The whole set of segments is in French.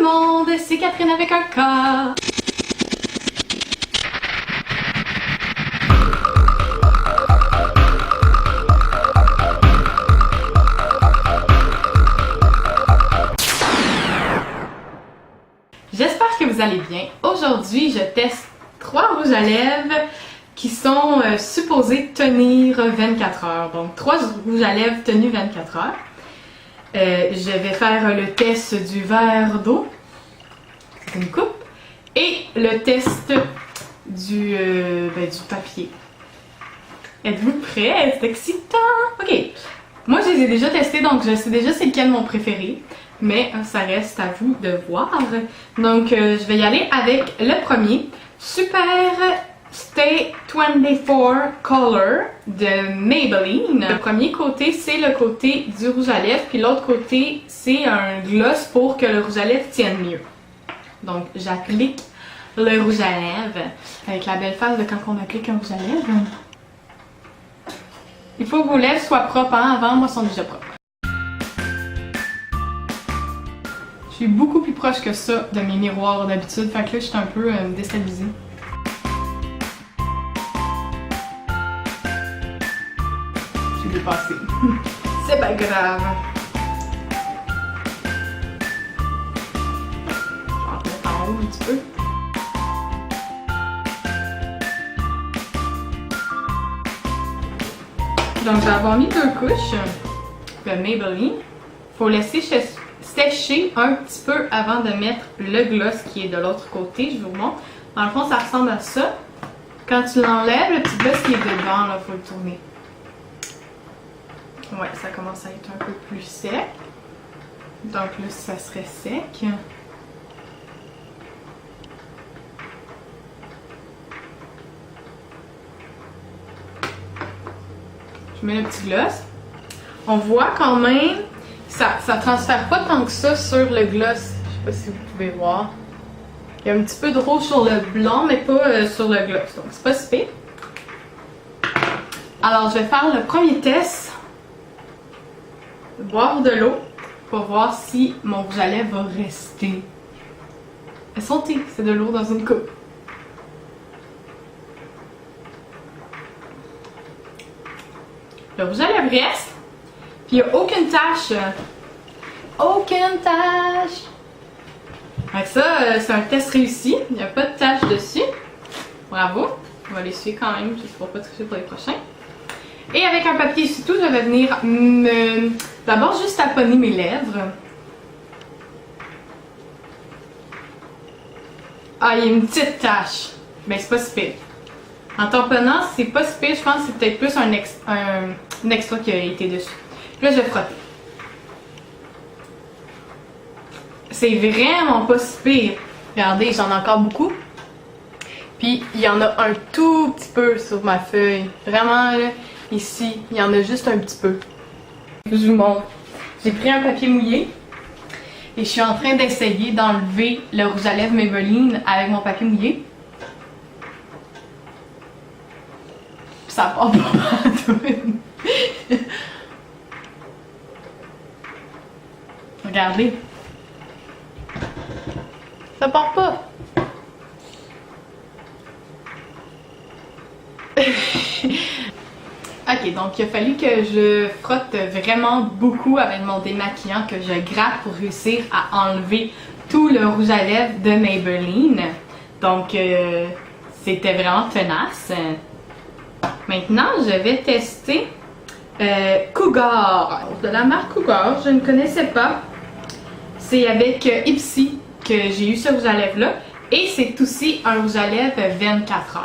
monde, c'est Catherine avec un K. J'espère que vous allez bien. Aujourd'hui, je teste 3 rouges à lèvres qui sont supposés tenir 24 heures. Donc 3 rouges à lèvres tenus 24 heures. Je vais faire le test du verre d'eau, c'est une coupe, et le test du papier. Êtes-vous prêts? C'est excitant! Ok, moi je les ai déjà testés, donc je sais déjà c'est lequel mon préféré, mais ça reste à vous de voir. Donc je vais y aller avec le premier, Super Stay 24 Color de Maybelline. Le premier côté, c'est le côté du rouge à lèvres, puis l'autre côté, c'est un gloss pour que le rouge à lèvres tienne mieux. Donc, j'applique le rouge à lèvres avec la belle face de quand on applique un rouge à lèvres. Il faut que vos lèvres soient propres, hein? Avant, moi, elles sont déjà propres. Je suis beaucoup plus proche que ça de mes miroirs d'habitude, fait que là, je suis un peu déstabilisée. Dépassé. C'est pas grave. Je vais en mettre en haut un petit peu. Donc je vais avoir mis 2 couches de Maybelline. Faut laisser sécher un petit peu avant de mettre le gloss qui est de l'autre côté. Je vous montre. Dans le fond, ça ressemble à ça. Quand tu l'enlèves, le petit gloss qui est dedans, là, faut le tourner. Ouais, ça commence à être un peu plus sec. Donc là, ça serait sec. Je mets le petit gloss. On voit quand même, ça transfère pas tant que ça sur le gloss. Je sais pas si vous pouvez voir. Il y a un petit peu de rouge sur le blanc, mais pas sur le gloss. Donc c'est pas si pire. Alors, je vais faire le premier test. Boire de l'eau pour voir si mon rouge à lèvres va rester. Sentez, c'est de l'eau dans une coupe. Le rouge à lèvres reste, puis il n'y a aucune tache. Aucune tache! Donc ça, c'est un test réussi. Il n'y a pas de tache dessus. Bravo. On va l'essuyer quand même, juste pour pas tricher pour les prochains. Et avec un papier sur tout, je vais venir d'abord juste taponner mes lèvres. Ah, il y a une petite tache. Mais c'est pas si pire. En tamponnant, c'est pas si pire. Je pense que c'est peut-être plus un extra qui a été dessus. Puis là, je vais frotter. C'est vraiment pas si pire. Regardez, j'en ai encore beaucoup. Puis, il y en a un tout petit peu sur ma feuille. Vraiment, là. Ici, il y en a juste un petit peu. Je vous montre. J'ai pris un papier mouillé et je suis en train d'essayer d'enlever le rouge à lèvres Maybelline avec mon papier mouillé. Ça part pas mal. Regardez. Ça part pas. Ok, donc il a fallu que je frotte vraiment beaucoup avec mon démaquillant, que je gratte pour réussir à enlever tout le rouge à lèvres de Maybelline. Donc c'était vraiment tenace. Maintenant, je vais tester Cougar. De la marque Cougar, je ne connaissais pas. C'est avec Ipsy que j'ai eu ce rouge à lèvres là. Et c'est aussi un rouge à lèvres 24 heures.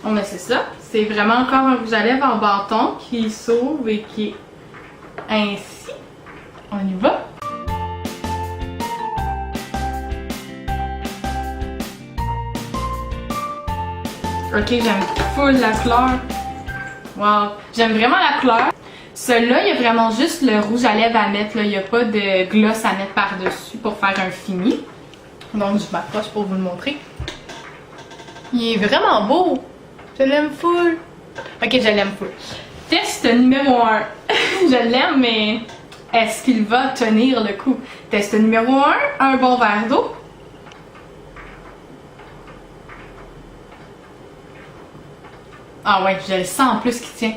On essaie ça. C'est vraiment encore un rouge à lèvres en bâton qui s'ouvre et qui est ainsi. On y va. Ok, j'aime full la couleur. Wow, j'aime vraiment la couleur. Celui-là, il y a vraiment juste le rouge à lèvres à mettre. Là. Il n'y a pas de gloss à mettre par-dessus pour faire un fini. Donc, je m'approche pour vous le montrer. Il est vraiment beau. Je l'aime full. Ok, je l'aime full. Test numéro 1. Je l'aime, mais Est-ce qu'il va tenir le coup? Test numéro 1, un bon verre d'eau. Ah ouais, je le sens en plus qu'il tient.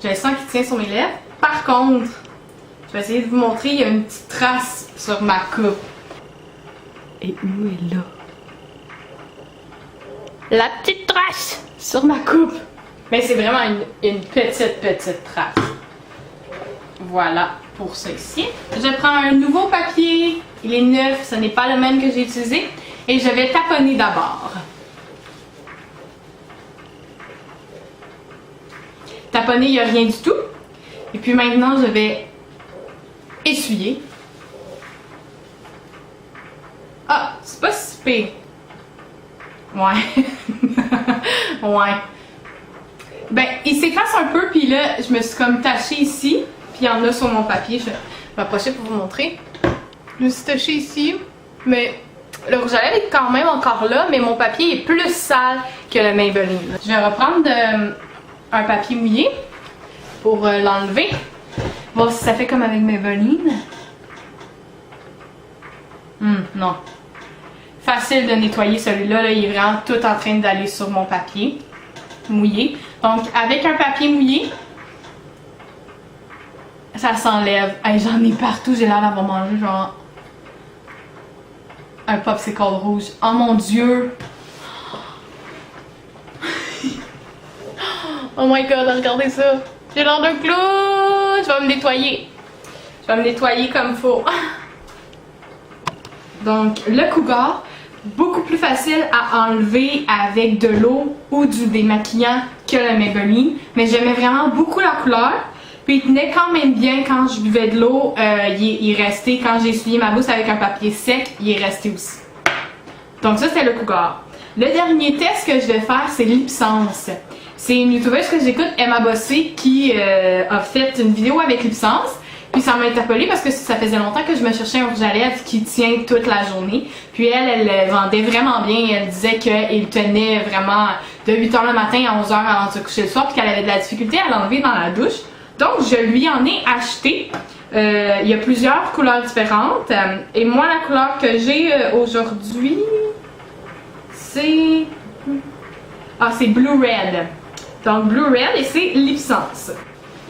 Je le sens qu'il tient sur mes lèvres. Par contre, je vais essayer de vous montrer, il y a une petite trace sur ma coupe. Et où est là? La petite trace sur ma coupe. Mais c'est vraiment une petite trace. Voilà pour ça ici. Je prends un nouveau papier. Il est neuf, ce n'est pas le même que j'ai utilisé. Et je vais taponner d'abord. Taponner, il n'y a rien du tout. Et puis maintenant, je vais essuyer. Ah, c'est pas si pire. Ouais. Ouais. Ben, il s'efface un peu, puis là, je me suis comme tachée ici. Puis il y en a sur mon papier. Je vais m'approcher pour vous montrer. Je me suis tachée ici. Mais le rouge à lèvres est quand même encore là, mais mon papier est plus sale que le Maybelline. Je vais reprendre un papier mouillé pour l'enlever. Voir si ça fait comme avec Maybelline. Non. Facile de nettoyer celui-là. Là, il est vraiment tout en train d'aller sur mon papier mouillé. Donc, avec un papier mouillé, ça s'enlève. Hey, j'en ai partout. J'ai l'air d'avoir mangé genre un popsicle rouge. Oh mon Dieu! Oh my god, regardez ça! J'ai l'air d'un clown! Je vais me nettoyer. Je vais me nettoyer comme faut. Donc, le Cougar, beaucoup plus facile à enlever avec de l'eau ou du démaquillant que le Maybelline. Mais j'aimais vraiment beaucoup la couleur. Puis il tenait quand même bien quand je buvais de l'eau. Il est resté, quand j'ai essuyé ma bouche avec un papier sec, il est resté aussi. Donc ça, c'était le Cougar. Le dernier test que je vais faire, c'est Lipsense. C'est une youtubeuse que j'écoute, Emma Bossé, qui a fait une vidéo avec Lipsense. Puis ça m'a interpellée parce que ça faisait longtemps que je me cherchais un rouge à lèvres qui tient toute la journée. Puis elle vendait vraiment bien. Elle disait qu'il tenait vraiment de 8h le matin à 11h avant de se coucher le soir, puis qu'elle avait de la difficulté à l'enlever dans la douche. Donc je lui en ai acheté. Il y a plusieurs couleurs différentes. Et moi, la couleur que j'ai aujourd'hui, c'est... Ah, c'est Blue Red. Donc Blue Red, et c'est Lipsense.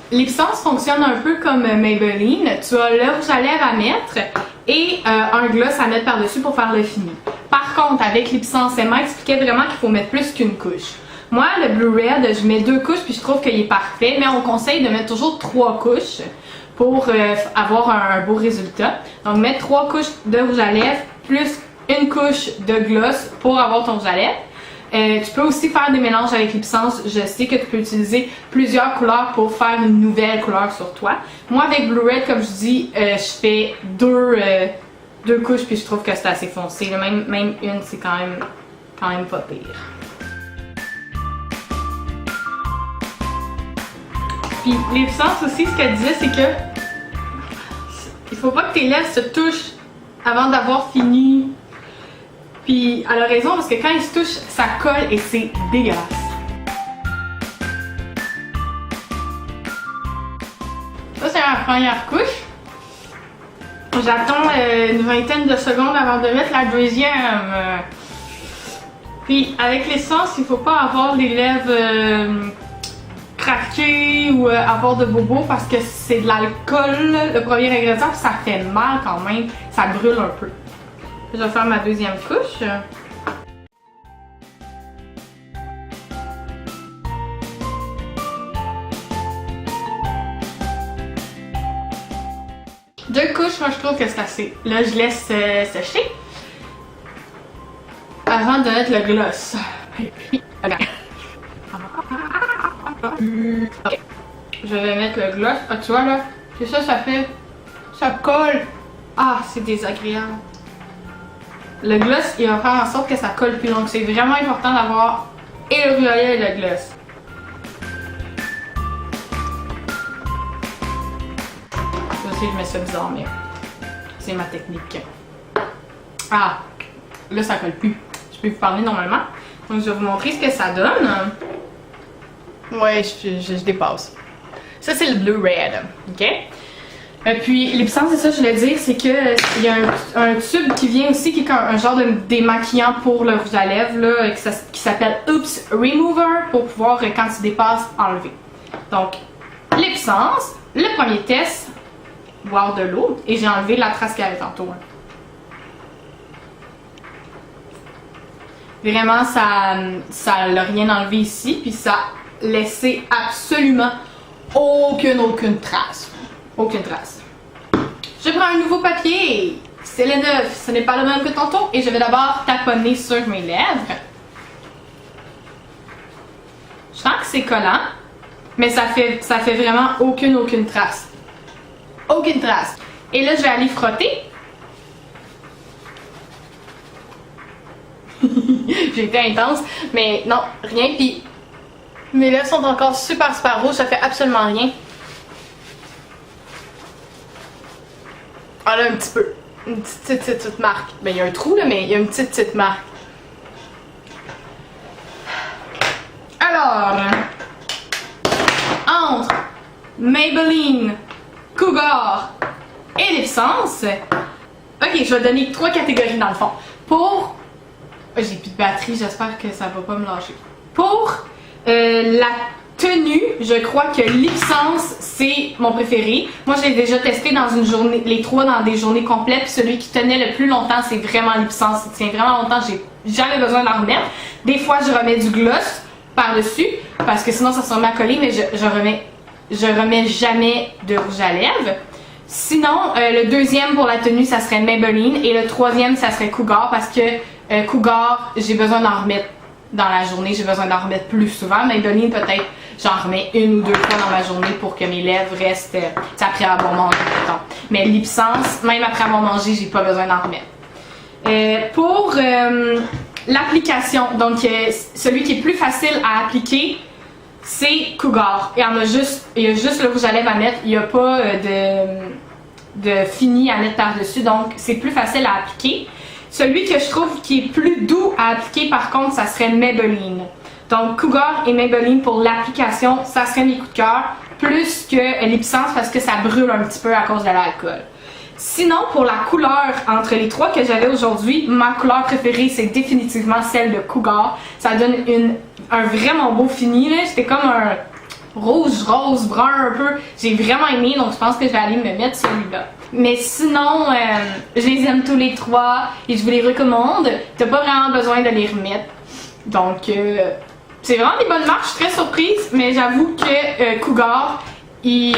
Lipsense fonctionne un peu comme Maybelline. Tu as le rouge à lèvres à mettre et un gloss à mettre par-dessus pour faire le fini. Par contre, avec Lipsense, Emma expliquait vraiment qu'il faut mettre plus qu'une couche. Moi, le Blue Red, je mets 2 couches puis je trouve qu'il est parfait, mais on conseille de mettre toujours 3 couches pour avoir un beau résultat. Donc, mettre 3 couches de rouge à lèvres plus une couche de gloss pour avoir ton rouge à lèvres. Tu peux aussi faire des mélanges avec Lipsense. Je sais que tu peux utiliser plusieurs couleurs pour faire une nouvelle couleur sur toi. Moi, avec Blue Red, comme je dis, je fais 2 couches puis je trouve que c'est assez foncé. Même une, c'est quand même pas pire. Puis Lipsense aussi, ce qu'elle disait, c'est que il faut pas que tes lèvres se touchent avant d'avoir fini. Puis elle a raison parce que quand ils se touchent, ça colle et c'est dégueulasse. Ça, c'est ma première couche. J'attends une vingtaine de secondes avant de mettre la deuxième. Puis avec l'essence, il faut pas avoir les lèvres craquées ou avoir de bobos parce que c'est de l'alcool, le premier ingrédient, puis ça fait mal quand même. Ça brûle un peu. Je vais faire ma deuxième couche. Deux couches, moi je trouve que c'est assez. Là, je laisse sécher avant de mettre le gloss. Ok. Je vais mettre le gloss. Ah, tu vois là, c'est ça, ça fait. Ça colle. Ah, c'est désagréable. Le gloss, il va faire en sorte que ça colle plus. Donc, c'est vraiment important d'avoir et le rouge à lèvres et le gloss. Je sais, je mets ça bizarre, mais c'est ma technique. Ah, là, ça colle plus. Je peux vous parler normalement. Donc, je vais vous montrer ce que ça donne. Ouais, je dépasse. Ça, c'est le Blue Red. OK? Puis l'Ipsence, c'est ça, je voulais dire, c'est que il y a un tube qui vient aussi qui est un genre de démaquillant pour le rouge à lèvres là, qui s'appelle Oops Remover pour pouvoir, quand tu dépasses, enlever. Donc, l'Ipsence, le premier test, boire de l'eau, et j'ai enlevé la trace qu'il y avait tantôt. Hein. Vraiment, ça l'a rien enlevé ici, puis ça a laissé absolument aucune trace. Aucune trace. Je prends un nouveau papier. C'est le neuf. Ce n'est pas le même que tantôt. Et je vais d'abord taponner sur mes lèvres. Je sens que c'est collant. Mais ça fait vraiment aucune trace. Aucune trace. Et là, je vais aller frotter. J'ai été intense. Mais non, rien. Puis mes lèvres sont encore super rouges. Ça fait absolument rien. Ah là, un petit peu. Une petite marque. Ben, il y a un trou là, mais il y a une petite marque. Alors, entre Maybelline, Cougar et l'Ipsence, ok, je vais donner 3 catégories dans le fond. Pour. J'ai plus de batterie, j'espère que ça va pas me lâcher. Pour la tenue, je crois que l'Ipsence, c'est mon préféré. Moi, je l'ai déjà testé dans une journée, les 3 dans des journées complètes. Puis celui qui tenait le plus longtemps, c'est vraiment l'Ipsence. Il tient vraiment longtemps, j'ai jamais besoin d'en remettre. Des fois, je remets du gloss par-dessus, parce que sinon, ça se remet à coller, mais je remets jamais de rouge à lèvres. Sinon, le deuxième pour la tenue, ça serait Maybelline. Et le troisième, ça serait Cougar, parce que Cougar, j'ai besoin d'en remettre dans la journée, j'ai besoin d'en remettre plus souvent. Maybelline, peut-être, j'en remets 1 ou 2 fois dans ma journée pour que mes lèvres restent après avoir mangé tout le temps. Mais l'Ipsence, même après avoir mangé, j'ai pas besoin d'en remettre. Pour l'application, donc celui qui est plus facile à appliquer, c'est Cougar. Il y a juste le rouge à lèvres à mettre, il n'y a pas de fini à mettre par-dessus, donc c'est plus facile à appliquer. Celui que je trouve qui est plus doux à appliquer, par contre, ça serait Maybelline. Donc, Cougar et Maybelline pour l'application, ça serait mes coups de cœur, plus que l'Ipsence parce que ça brûle un petit peu à cause de l'alcool. Sinon, pour la couleur entre les 3 que j'avais aujourd'hui, ma couleur préférée, c'est définitivement celle de Cougar. Ça donne un vraiment beau fini, là. C'était comme un rouge, rose, brun un peu. J'ai vraiment aimé, donc je pense que je vais aller me mettre celui-là. Mais sinon, je les aime tous les 3 et je vous les recommande. T'as pas vraiment besoin de les remettre. Donc, c'est vraiment des bonnes marques. Je suis très surprise, mais j'avoue que Cougar, il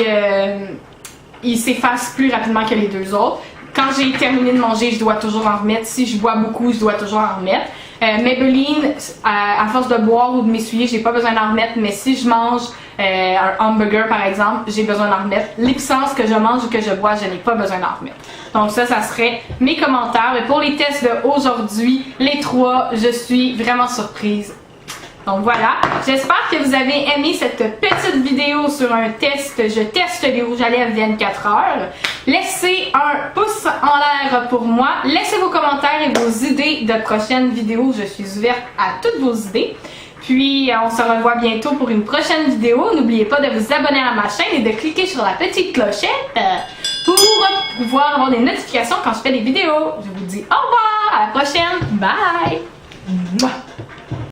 s'efface plus rapidement que les 2 autres. Quand j'ai terminé de manger, je dois toujours en remettre. Si je bois beaucoup, je dois toujours en remettre. Maybelline, à force de boire ou de m'essuyer, j'ai pas besoin d'en remettre, mais si je mange un hamburger par exemple, j'ai besoin d'en remettre. L'Ipsence que je mange ou que je bois, je n'ai pas besoin d'en remettre. Donc ça serait mes commentaires. Et pour les tests d'aujourd'hui, les 3, je suis vraiment surprise. Donc voilà, j'espère que vous avez aimé cette petite vidéo sur un test. Je teste les rouges à lèvres 24 heures. Laissez un pouce en l'air pour moi. Laissez vos commentaires et vos idées de prochaines vidéos. Je suis ouverte à toutes vos idées. Puis on se revoit bientôt pour une prochaine vidéo. N'oubliez pas de vous abonner à ma chaîne et de cliquer sur la petite clochette pour pouvoir avoir des notifications quand je fais des vidéos. Je vous dis au revoir, à la prochaine. Bye! Mouah.